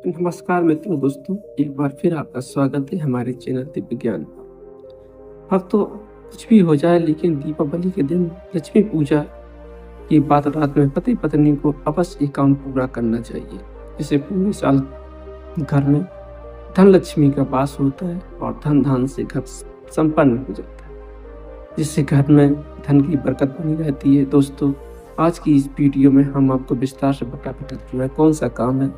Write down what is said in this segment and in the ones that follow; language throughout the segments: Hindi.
नमस्कार मित्रों दोस्तों, एक बार फिर आपका स्वागत है हमारे चैनल दिव्य ज्ञान पर। अब तो कुछ भी हो जाए लेकिन दीपावली के दिन लक्ष्मी पूजा की बात रात में पति पत्नी को अवश्य एक काम पूरा करना चाहिए। जिससे पूरे साल घर में धन लक्ष्मी का वास होता है और धन धान से घर संपन्न हो जाता है, जिससे घर में धन की बरकत बनी रहती है। दोस्तों, आज की इस वीडियो में हम आपको विस्तार से बताएंगे कौन सा काम है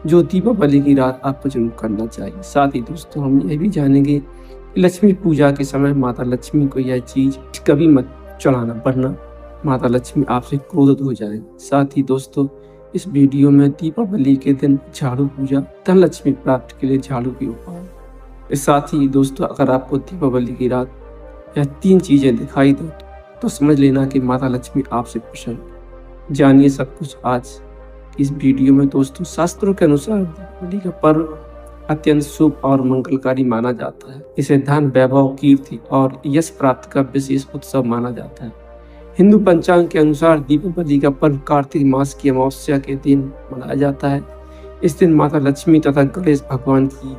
जो दीपावली की रात आपको जरूर करना चाहिए। साथ ही दोस्तों, हम यह भी जानेंगे कि लक्ष्मी पूजा के समय माता लक्ष्मी को यह चीज कभी मत चढ़ाना, वरना माता लक्ष्मी आपसे क्रोधित हो जाएगी। साथ ही दोस्तों, इस वीडियो में दीपावली के दिन झाड़ू पूजा, धन लक्ष्मी प्राप्ति के लिए झाड़ू के उपाय। इस साथ ही दोस्तों, अगर आपको दीपावली की रात यह 3 चीजें दिखाई दे तो समझ लेना कि माता लक्ष्मी आपसे प्रसन्न। जानिए सब कुछ आज इस वीडियो में। दोस्तों, शास्त्रों के अनुसार दीपावली का पर्व अत्यंत शुभ और मंगलकारी माना जाता है। इसे धन, वैभव, कीर्ति और यश प्राप्त का विशेष उत्सव माना जाता है। हिंदू पंचांग के अनुसार दीपावली का पर्व कार्तिक मास की अमावस्या के दिन मनाया जाता है। इस दिन माता लक्ष्मी तथा गणेश भगवान की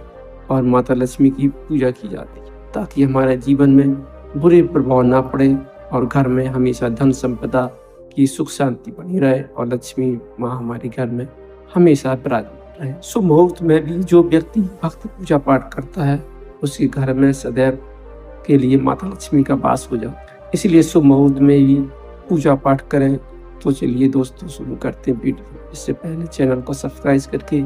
और माता लक्ष्मी की पूजा की जाती है, ताकि हमारे जीवन में बुरे प्रभाव न पड़े और घर में हमेशा धन संपदा की सुख शांति बनी रहे और लक्ष्मी माँ हमारे घर में हमेशा विराजमान रहे। शुभ मुहूर्त में भी जो व्यक्ति भक्त पूजा पाठ करता है उसके घर में सदैव के लिए माता लक्ष्मी का वास हो जाता है। इसलिए शुभ मुहूर्त में भी पूजा पाठ करें। तो चलिए दोस्तों, शुरू करते हैं वीडियो। इससे पहले चैनल को सब्सक्राइब करके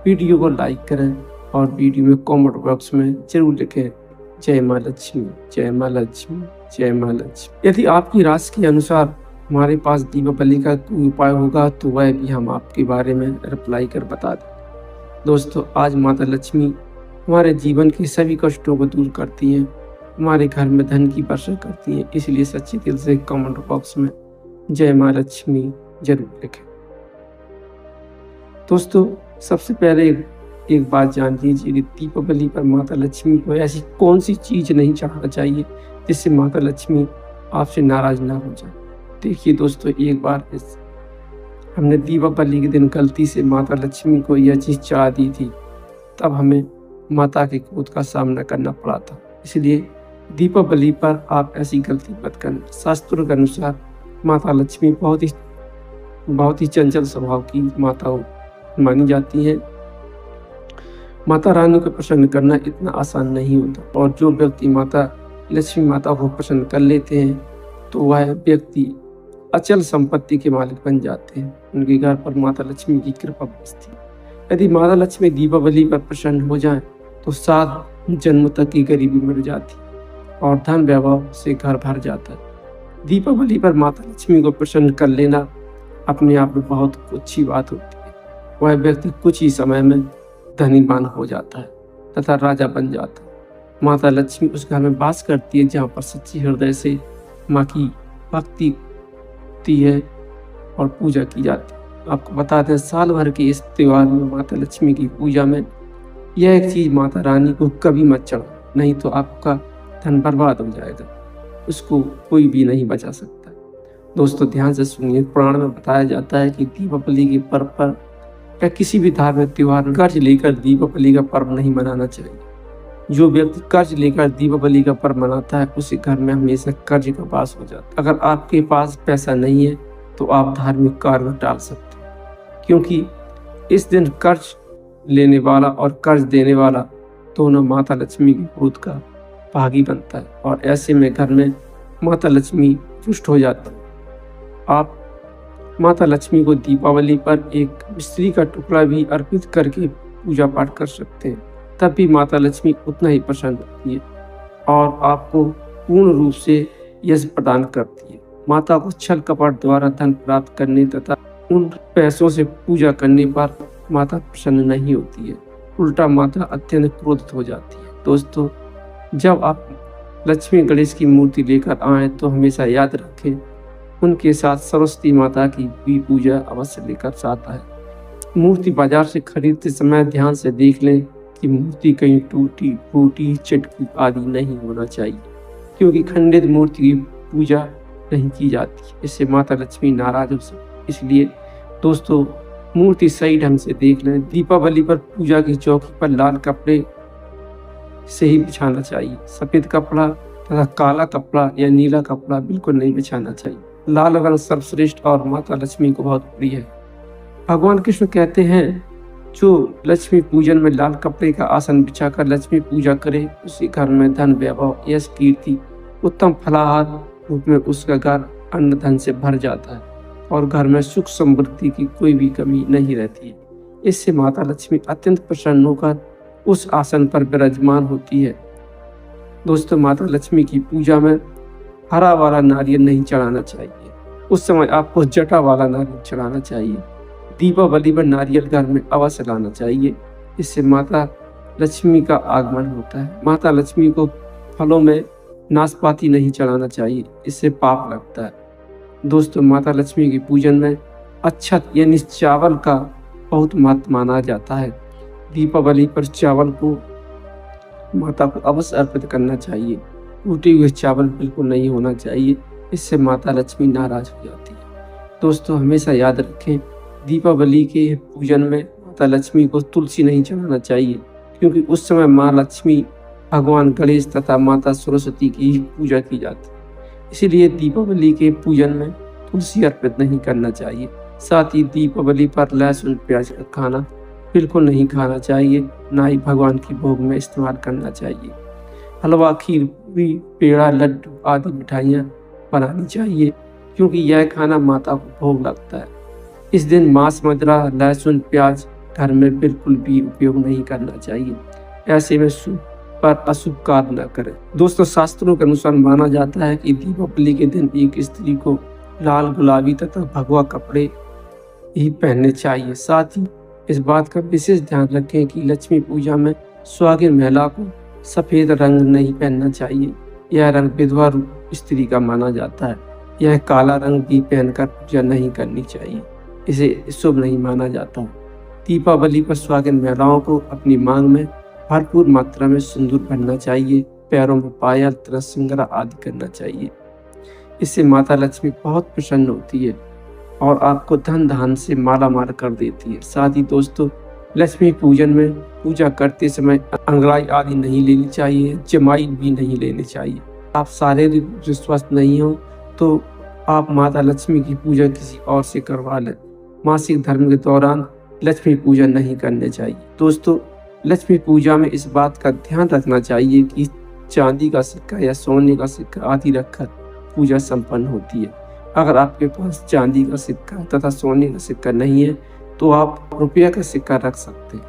वीडियो को लाइक करें और वीडियो में कॉमेंट बॉक्स में जरूर लिखें जय माँ लक्ष्मी, जय माँ लक्ष्मी, जय माँ लक्ष्मी। यदि आपकी राशि के अनुसार हमारे पास दीपावली का कोई उपाय होगा तो वह भी हम आपके बारे में रिप्लाई कर बता दें। दोस्तों, आज माता लक्ष्मी हमारे जीवन के सभी कष्टों को दूर करती हैं, हमारे घर में धन की वर्षा करती हैं। इसलिए सच्चे दिल से कमेंट बॉक्स में जय माँ लक्ष्मी जरूर लिखें। दोस्तों, सबसे पहले एक बात जान लीजिए कि दीपावली पर माता लक्ष्मी को ऐसी कौन सी चीज नहीं चढ़ाना चाहिए जिससे माता लक्ष्मी आपसे नाराज ना हो जाए। देखिए दोस्तों, एक बार हमने दीपावली के दिन गलती से माता लक्ष्मी को यह चीज चढ़ा दी थी, तब हमें माता के क्रोध का सामना करना पड़ा था। इसलिए दीपावली पर आप ऐसी गलती मत करना। शास्त्रों के अनुसार माता लक्ष्मी बहुत ही चंचल स्वभाव की माता मानी जाती है। माता रानी को प्रसन्न करना इतना आसान नहीं होता, और जो व्यक्ति माता लक्ष्मी माता को प्रसन्न कर लेते हैं तो वह व्यक्ति अचल संपत्ति के मालिक बन जाते हैं। उनके घर पर माता लक्ष्मी की कृपा बरसती है। यदि माता लक्ष्मी दीपावली पर प्रसन्न हो जाए तो 7 जन्म तक की गरीबी मिट जाती और धन वैभव से घर भर जाता है। दीपावली पर माता लक्ष्मी को प्रसन्न कर लेना अपने आप में बहुत अच्छी बात होती है। वह व्यक्ति कुछ ही समय में धनीवान हो जाता है तथा राजा बन जाता है। माता लक्ष्मी उस घर में वास करती है जहाँ पर सच्ची हृदय से माँ की भक्ति होती है और पूजा की जाती है। आपको बता दें, साल भर के इस त्योहार में माता लक्ष्मी की पूजा में यह एक चीज माता रानी को कभी मत चढ़ाओ, नहीं तो आपका धन बर्बाद हो जाएगा, उसको कोई भी नहीं बचा सकता। दोस्तों, ध्यान से सुनिए। पुराण में बताया जाता है कि दीपावली के पर्व पर या किसी भी धार्मिक त्योहार में कर्ज लेकर दीपावली का पर्व नहीं मनाना चाहिए। जो व्यक्ति कर्ज लेकर दीपावली का पर्व मनाता है उसी घर में हमेशा कर्ज का वास हो जाता है। अगर आपके पास पैसा नहीं है तो आप धार्मिक कार्य टाल सकते हैं, क्योंकि इस दिन कर्ज लेने वाला और कर्ज देने वाला दोनों माता लक्ष्मी के क्रोध का भागी बनता है, और ऐसे में घर में माता लक्ष्मी रुष्ट हो जाती है। आप माता लक्ष्मी को दीपावली पर एक मिश्री का टुकड़ा भी अर्पित करके पूजा पाठ कर सकते हैं, तब भी माता लक्ष्मी उतना ही प्रसन्न होती है और आपको पूर्ण रूप से यश प्रदान करती है। माता को छल कपट द्वारा धन प्राप्त करने तथा उन पैसों से पूजा करने पर माता प्रसन्न नहीं होती है, उल्टा माता अत्यंत क्रोधित हो जाती है। दोस्तों, जब आप लक्ष्मी गणेश की मूर्ति लेकर आए तो हमेशा याद रखें उनके साथ सरस्वती माता की भी पूजा अवश्य लेकर साथ आए। मूर्ति बाजार से खरीदते समय ध्यान से देख लें कि मूर्ति कहीं टूटी फूटी चटकी आदि नहीं होना चाहिए, क्योंकि खंडित मूर्ति की पूजा नहीं की जाती, इससे माता लक्ष्मी नाराज हो सकती। इसलिए दोस्तों, मूर्ति सही ढंग से देख लें। दीपावली पर पूजा की चौकी पर लाल कपड़े से ही बिछाना चाहिए। सफ़ेद कपड़ा तथा काला कपड़ा या नीला कपड़ा बिल्कुल नहीं बिछाना चाहिए। लाल रंग सर्वश्रेष्ठ और माता लक्ष्मी को बहुत प्रिय है। भगवान कृष्ण कहते हैं, जो लक्ष्मी पूजन में लाल कपड़े का आसन बिछाकर लक्ष्मी पूजा करे, उसी घर में धन, वैभव, यश, कीर्ति, उत्तम फलाहार रूप में उसका घर अन्न धन से भर जाता है और घर में सुख समृद्धि की कोई भी कमी नहीं रहती है। इससे माता लक्ष्मी अत्यंत प्रसन्न होकर उस आसन पर विराजमान होती है। दोस्तों, माता लक्ष्मी की पूजा में हरा वाला नारियल नहीं चढ़ाना चाहिए। उस समय आपको जटा वाला नारियल चढ़ाना चाहिए। दीपावली पर नारियल घर में अवश्य लाना चाहिए। इससे माता लक्ष्मी का आगमन होता है। माता लक्ष्मी को फलों में नाशपाती नहीं चढ़ाना चाहिए, इससे पाप लगता है। दोस्तों, माता लक्ष्मी के पूजन में अक्षत यानी चावल का बहुत महत्व माना जाता है। दीपावली पर चावल को माता को अवश्य अर्पित करना चाहिए। टूटे हुए चावल बिल्कुल नहीं होना चाहिए, इससे माता लक्ष्मी नाराज हो जाती है। दोस्तों, हमेशा याद रखें, दीपावली के पूजन में माता लक्ष्मी को तुलसी नहीं चढ़ाना चाहिए, क्योंकि उस समय माँ लक्ष्मी, भगवान गणेश तथा माता सरस्वती की ही पूजा की जाती है। इसीलिए दीपावली के पूजन में तुलसी अर्पित नहीं करना चाहिए। साथ ही दीपावली पर लहसुन प्याज का खाना बिल्कुल नहीं खाना चाहिए, ना ही भगवान की भोग में इस्तेमाल करना चाहिए। हलवा, खीर, पूरी, पेड़ा, लड्डू आदि मिठाइयाँ बनानी चाहिए, क्योंकि यह खाना माता को भोग लगता है। इस दिन मांस, मदिरा, लहसुन, प्याज घर में बिल्कुल भी उपयोग नहीं करना चाहिए। ऐसे में शुभ पर अशुभ कार्य न करें। दोस्तों, शास्त्रों के अनुसार माना जाता है कि दीपावली के दिन एक स्त्री को लाल, गुलाबी तथा भगवा कपड़े ही पहनने चाहिए। साथ ही इस बात का विशेष ध्यान रखें कि लक्ष्मी पूजा में सुहागिन महिला को सफेद रंग नहीं पहनना चाहिए। यह रंग विधवा स्त्री का माना जाता है। यह काला रंग भी पहनकर पूजा नहीं करनी चाहिए, इसे शुभ नहीं माना जाता। दीपावली पर सुहागिन महिलाओं को अपनी मांग में भरपूर मात्रा में सिंदूर भरना चाहिए। पैरों में पायल, तिलक, सिंगार आदि करना चाहिए। इससे माता लक्ष्मी बहुत प्रसन्न होती है और आपको धन धान से माला माल कर देती है। साथ ही दोस्तों, लक्ष्मी पूजन में पूजा करते समय अंगड़ाई आदि नहीं लेनी चाहिए, जमाई भी नहीं लेनी चाहिए। आप शारीरिक रूप से स्वस्थ नहीं हो तो आप माता लक्ष्मी की पूजा किसी और से करवा लें। मासिक धर्म के दौरान लक्ष्मी पूजा नहीं करने चाहिए। दोस्तों, लक्ष्मी पूजा में इस बात का ध्यान रखना चाहिए कि चांदी का सिक्का या सोने का सिक्का आदि रखकर पूजा संपन्न होती है। अगर आपके पास चांदी का सिक्का तथा सोने का सिक्का नहीं है तो आप रुपया का सिक्का रख सकते हैं।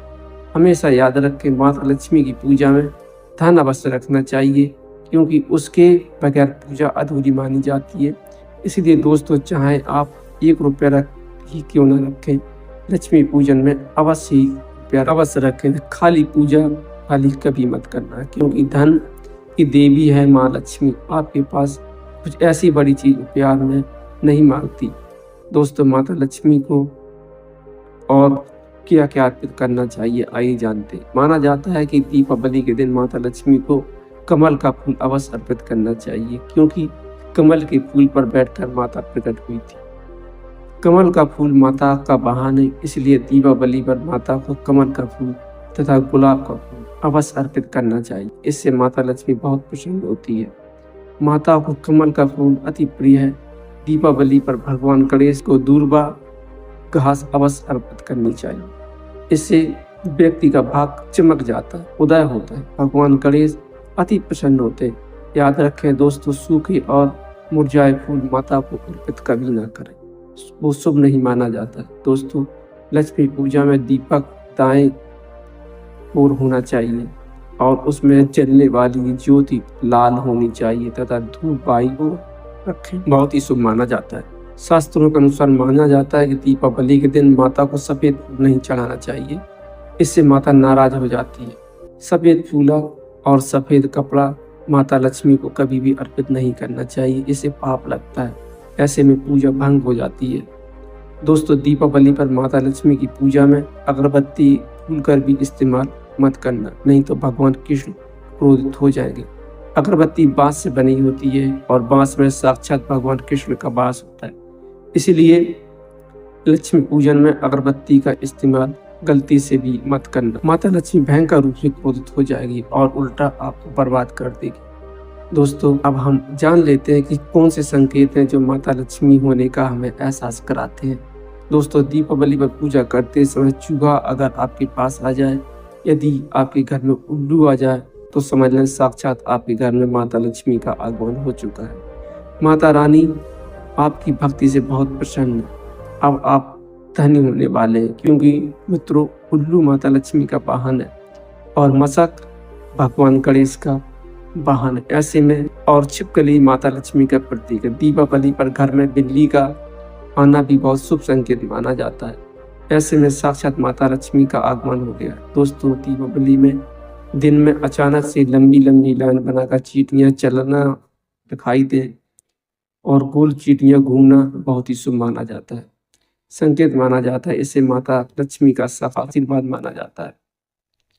हमेशा याद रखें, माता लक्ष्मी की पूजा में धन अवश्य रखना चाहिए, क्योंकि उसके बगैर पूजा अधूरी मानी जाती है। इसलिए दोस्तों, चाहे आप 1 रुपया रख ही क्यों न रखें, लक्ष्मी पूजन में अवश्य ही रुपया अवश्य रखें। खाली पूजा खाली कभी मत करना, क्योंकि धन की देवी है माँ लक्ष्मी। आपके पास कुछ ऐसी बड़ी चीज प्यार में नहीं मांगती। दोस्तों, माता लक्ष्मी को और क्या क्या अर्पित करना चाहिए, आइए जानते हैं। माना जाता है कि दीपावली के दिन माता लक्ष्मी को कमल का फूल अवश्य अर्पित करना चाहिए, क्योंकि कमल के फूल पर बैठकर माता प्रकट हुई थी। कमल का फूल माता का वाहन है, इसलिए दीपावली पर माता को कमल का फूल तथा गुलाब का फूल अवश्य अर्पित करना चाहिए। इससे माता लक्ष्मी बहुत प्रसन्न होती है। माता को कमल का फूल अति प्रिय है। दीपावली पर भगवान गणेश को दूर्वा घास अवश्य अर्पित करनी चाहिए। इससे व्यक्ति का भाग चमक जाता है, उदय होता है। भगवान गणेश अति प्रसन्न होते हैं। याद रखें दोस्तों, सूखे और मुरझाए फूल माता को अर्पित कभी ना करें, वो शुभ नहीं माना जाता। दोस्तों, लक्ष्मी पूजा में दीपक दाएं ओर होना चाहिए और उसमें जलने वाली ज्योति लाल होनी चाहिए तथा धूप बाईं ओर रखें, बहुत ही शुभ माना जाता है। शास्त्रों के अनुसार माना जाता है कि दीपावली के दिन माता को सफेद फूल नहीं चढ़ाना चाहिए, इससे माता नाराज हो जाती है। सफेद फूला और सफेद कपड़ा माता लक्ष्मी को कभी भी अर्पित नहीं करना चाहिए, इससे पाप लगता है। ऐसे में पूजा भंग हो जाती है। दोस्तों, दीपावली पर माता लक्ष्मी की पूजा में अगरबत्ती भूलकर भी इस्तेमाल मत करना, नहीं तो भगवान कृष्ण क्रोधित हो जाएंगे। अगरबत्ती बांस से बनी होती है और बांस में साक्षात भगवान कृष्ण का वास होता है, इसलिए लक्ष्मी पूजन में अगरबत्ती का इस्तेमाल गलती से भी मत करना। माता लक्ष्मी भयंकर रूप से क्रोधित हो जाएगी और उल्टा आपको बर्बाद कर देगी। दोस्तों, अब हम जान लेते हैं कि कौन से संकेत हैं जो माता लक्ष्मी होने का हमें एहसास कराते हैं। दोस्तों, दीपावली पर पूजा करते समय चूहा अगर आपके पास आ जाए, यदि आपके घर में उल्लू आ जाए, तो समझ लें साक्षात आपके घर में माता लक्ष्मी का आगमन हो चुका है। माता रानी आपकी भक्ति से बहुत प्रसन्न है। अब आप धनी होने वाले हैं, क्योंकि मित्रों, उल्लू माता लक्ष्मी का वाहन है और मशक भगवान गणेश का वाहन है। ऐसे में और छिपकली माता लक्ष्मी का प्रतीक है। दीपावली पर घर में बिल्ली का आना भी बहुत शुभ संकेत माना जाता है। ऐसे में साक्षात माता लक्ष्मी का आगमन हो गया। दोस्तों, दीपावली में दिन में अचानक से लंबी लंबी लाइन बनाकर चींटियां चलना दिखाई दे और गोल चींटियां घूमना बहुत ही शुभ माना जाता है, संकेत माना जाता है। इसे माता लक्ष्मी का साफ आशीर्वाद माना जाता है।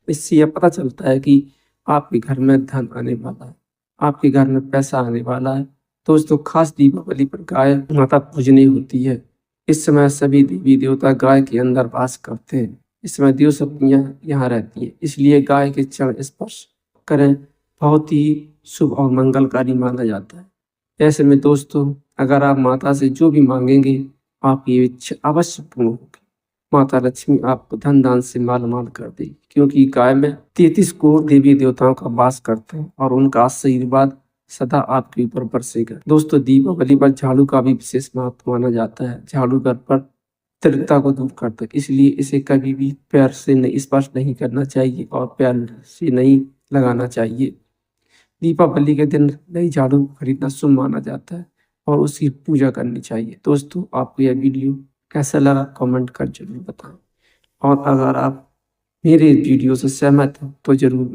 इससे यह पता चलता है कि आपके घर में धन आने वाला है, आपके घर में पैसा आने वाला है। दोस्तों, खास दीपावली पर गाय माता पूजनी होती है। इस समय सभी देवी देवता गाय के अंदर वास करते हैं। इस समय देव शक्तियां यहाँ रहती हैं, इसलिए गाय के चरण स्पर्श करें बहुत ही शुभ और मंगलकारी माना जाता है। ऐसे में दोस्तों, अगर आप माता से जो भी मांगेंगे, आपकी इच्छा अवश्य पूर्ण होगी। माता लक्ष्मी आपको धन दान से मालामाल कर देगी, क्योंकि गाय में 33 करोड़ देवी देवताओं का वास करते हैं और उनका आशीर्वाद सदा आपके ऊपर बरसेगा। दोस्तों, दीपावली पर झाड़ू का भी विशेष महत्व माना जाता है। झाड़ू घर पर दरिद्रता को दूर करता है, इसलिए इसे कभी भी पैर से नहीं स्पर्श नहीं करना चाहिए और पैर से नहीं लगाना चाहिए। दीपावली के दिन नई झाड़ू खरीदना शुभ माना जाता है और उसकी पूजा करनी चाहिए। दोस्तों, आपको यह वीडियो कैसा लगा कमेंट कर जरूर बताएं और अगर आप मेरे वीडियो से सहमत हैं तो जरूर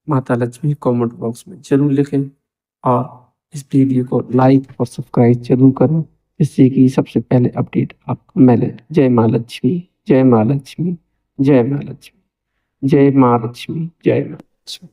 माता लक्ष्मी कमेंट बॉक्स में जरूर लिखें और इस वीडियो को लाइक और सब्सक्राइब जरूर करें, जिससे कि सबसे पहले अपडेट आपको मिले। जय माँ लक्ष्मी, जय माँ लक्ष्मी, जय माँ लक्ष्मी, जय माँ लक्ष्मी, जय माँ लक्ष्मी।